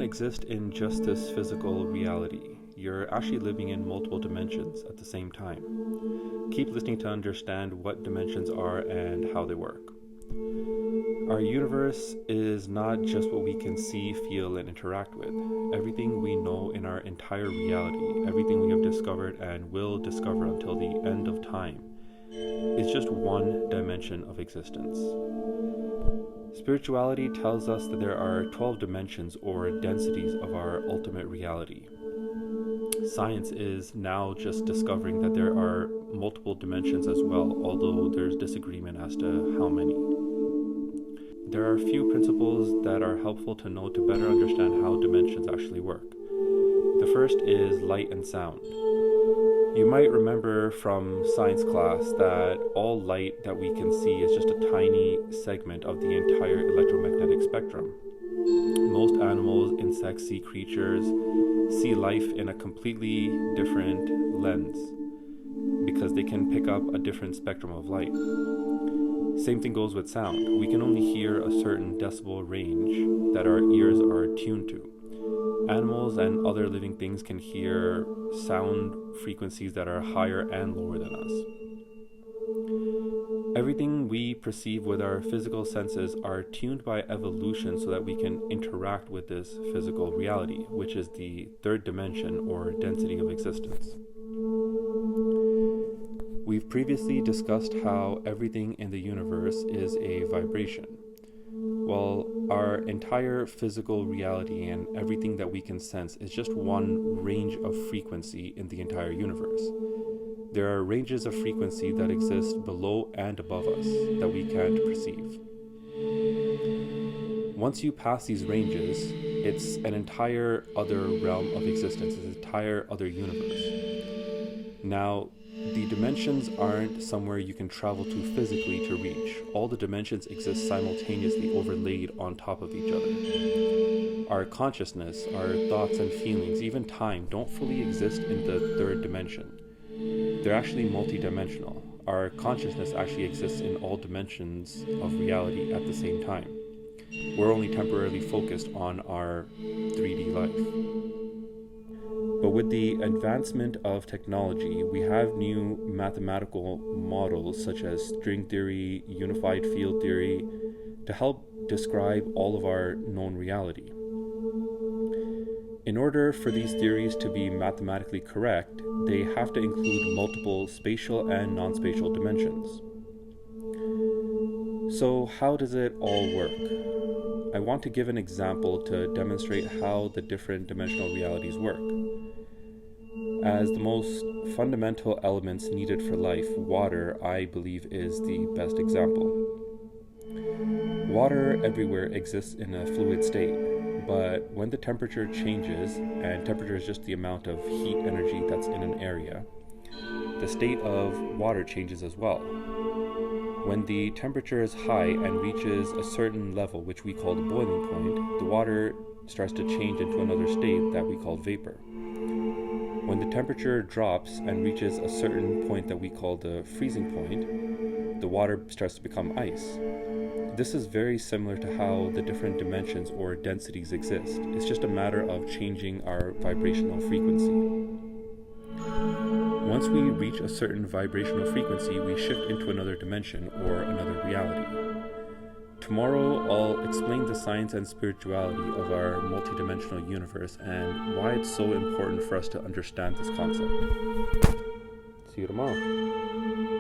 exist in just this physical reality. You're actually living in multiple dimensions at the same time. Keep listening to understand what dimensions are and how they work. Our universe is not just what we can see, feel, and interact with. Everything we know in our entire reality, everything we have discovered and will discover until the end of time, is just one dimension of existence. Spirituality tells us that there are 12 dimensions or densities of our ultimate reality. Science is now just discovering that there are multiple dimensions as well, although there's disagreement as to how many. There are a few principles that are helpful to know to better understand how dimensions actually work. The first is light and sound. You might remember from science class that all light that we can see is just a tiny segment of the entire electromagnetic spectrum. Most animals, insects, sea creatures see life in a completely different lens because they can pick up a different spectrum of light. Same thing goes with sound. We can only hear a certain decibel range that our ears are tuned to. Animals and other living things can hear sound frequencies that are higher and lower than us. Everything we perceive with our physical senses are tuned by evolution so that we can interact with this physical reality, which is the third dimension or density of existence. We've previously discussed how everything in the universe is a vibration. Well, our entire physical reality and everything that we can sense is just one range of frequency in the entire universe. There are ranges of frequency that exist below and above us that we can't perceive. Once you pass these ranges, it's an entire other realm of existence, it's an entire other universe. Now, the dimensions aren't somewhere you can travel to physically to reach. All the dimensions exist simultaneously overlaid on top of each other. Our consciousness, our thoughts and feelings, even time, don't fully exist in the third dimension. They're actually multidimensional. Our consciousness actually exists in all dimensions of reality at the same time. We're only temporarily focused on our 3D life. But with the advancement of technology, we have new mathematical models such as string theory, unified field theory, to help describe all of our known reality. In order for these theories to be mathematically correct, they have to include multiple spatial and non-spatial dimensions. So how does it all work? I want to give an example to demonstrate how the different dimensional realities work. As the most fundamental elements needed for life, water, I believe, is the best example. Water everywhere exists in a fluid state, but when the temperature changes, and temperature is just the amount of heat energy that's in an area, the state of water changes as well. When the temperature is high and reaches a certain level, which we call the boiling point, the water starts to change into another state that we call vapor. When the temperature drops and reaches a certain point that we call the freezing point, the water starts to become ice. This is very similar to how the different dimensions or densities exist. It's just a matter of changing our vibrational frequency. Once we reach a certain vibrational frequency, we shift into another dimension or another reality. Tomorrow, I'll explain the science and spirituality of our multidimensional universe and why it's so important for us to understand this concept. See you tomorrow.